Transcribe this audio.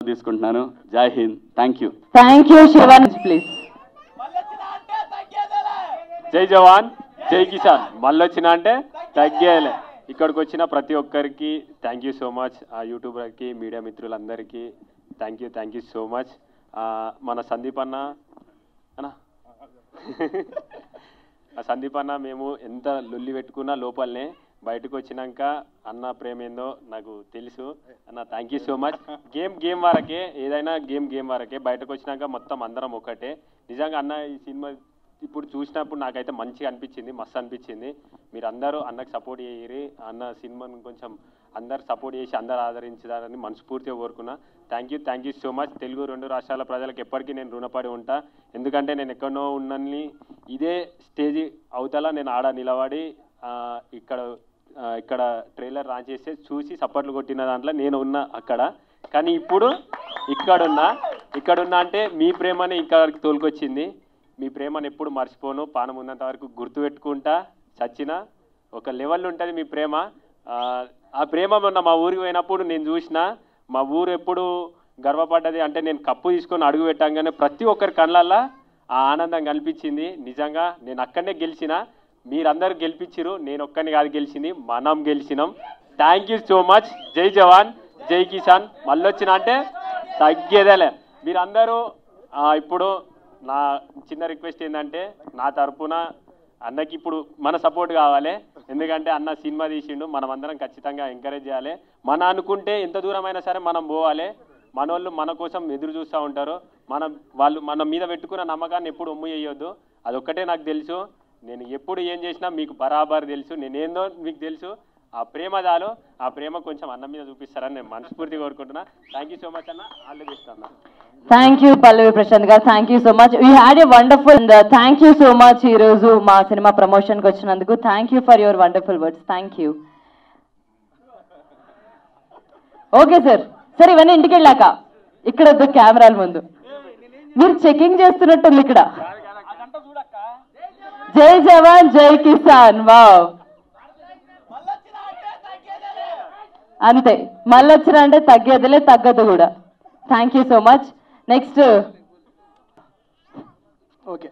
తీసుకుంటున్నాను. జై హింద్. Thank you Shivan please. జై జవాన్ జై కిసాన్. మళ్ళొచ్చిన అంటే తగ్గేలే. ఇక్కడికి వచ్చిన ప్రతి ఒక్కరికి థ్యాంక్ యూ సో మచ్. ఆ యూట్యూబర్కి మీడియా మిత్రులందరికీ థ్యాంక్ యూ సో మచ్. మన సందీప్ అన్న సందీప్ అన్న మేము ఎంత లొల్లి పెట్టుకున్నా లోపలనే బయటకు వచ్చినాక అన్న ప్రేమ ఏందో నాకు తెలుసు అన్న. Thank you so much. Game వరకే, ఏదైనా గేమ్ వరకే. బయటకు వచ్చినాక మొత్తం అందరం ఒకటే. నిజంగా అన్న ఈ సినిమా ఇప్పుడు చూసినప్పుడు నాకైతే మంచిగా అనిపించింది, మస్తు అనిపించింది. మీరు అందరూ అన్నకు సపోర్ట్ చేయరి. అన్న సినిమాను కొంచెం అందరు సపోర్ట్ చేసి అందరు ఆదరించాలని మనస్ఫూర్తిగా కోరుకున్నా. Thank you so much. Telugu 2 రాష్ట్రాల ప్రజలకు ఎప్పటికీ నేను రుణపడి ఉంటా. ఎందుకంటే నేను ఎక్కడో ఉన్నని ఇదే స్టేజ్ అవతల నేను ఆడ నిలబడి ఇక్కడ ట్రైలర్ లాంచ్ చేస్తే చూసి సపోర్ట్లు కొట్టిన దాంట్లో నేను ఉన్నా అక్కడ. కానీ ఇప్పుడు ఇక్కడున్నా అంటే మీ ప్రేమని ఇక్కడికి తోలుకొచ్చింది. మీ ప్రేమను ఎప్పుడు మర్చిపోను. పానం ఉన్నంత వరకు గుర్తుపెట్టుకుంటా. చచ్చిన ఒక లెవెల్ ఉంటుంది మీ ప్రేమ. ఆ ప్రేమ మొన్న మా ఊరికి పోయినప్పుడు నేను చూసిన. మా ఊరు ఎప్పుడు గర్వపడ్డది అంటే నేను కప్పు తీసుకొని అడుగు పెట్టంగానే ప్రతి ఒక్కరి కళ్ళల్లో ఆ ఆనందం కనిపించింది. నిజంగా నేను అక్కడనే గెలిచిన. మీరందరూ గెలిపించారు, నేను ఒక్కరిని కాదు గెలిచింది, మనం గెలిచినాం. Thank you so much. జై జవాన్ జై కిసాన్. మళ్ళొచ్చిన అంటే తగ్గేదేలే. మీరందరూ ఇప్పుడు నా చిన్న రిక్వెస్ట్ ఏంటంటే నా తరఫున అన్నకి ఇప్పుడు మన సపోర్ట్ కావాలి. ఎందుకంటే అన్న సినిమా తీసిండు, మనం అందరం ఖచ్చితంగా ఎంకరేజ్ చేయాలి. మన అనుకుంటే ఎంత దూరమైనా సరే మనం పోవాలి. మనోళ్ళు మన కోసం ఎదురు చూస్తూ ఉంటారు. వాళ్ళు మన మీద పెట్టుకున్న నమ్మకాన్ని ఎప్పుడు ఒమ్ము చేయొద్దు. అదొక్కటే నాకు తెలుసు. నేను ఎప్పుడు ఏం చేసినా మీకు బరాబర్ తెలుసు. నేనేందో మీకు తెలుసు. ఆ ప్రేమ చాలు. ఆ ప్రేమ కొంచెం అన్న మీద చూపిస్తారని నేను మనస్ఫూర్తిగా కోరుకుంటున్నా. థ్యాంక్ యూ సో మచ్ అన్న. ఆల్ ది బెస్ట్ అన్న. థ్యాంక్ యూ పల్లవి ప్రశాంత్ గారు. Thank you so much. We had a wonderful. Thank you so much ఈరోజు మా సినిమా ప్రమోషన్కి వచ్చినందుకు. Thank you for your wonderful words. Thank you. Okay sir ఇవన్నీ ఇంటికి వెళ్ళాక ఇక్కడ కెమెరాల ముందు మీరు చెకింగ్ చేస్తున్నట్టుంది ఇక్కడ. జై జవాన్ జై కిసాన్. వావ్, అంతే. మళ్ళొచ్చిన అంటే తగ్గేదిలే, తగ్గదు కూడా. Thank you so much. Next okay.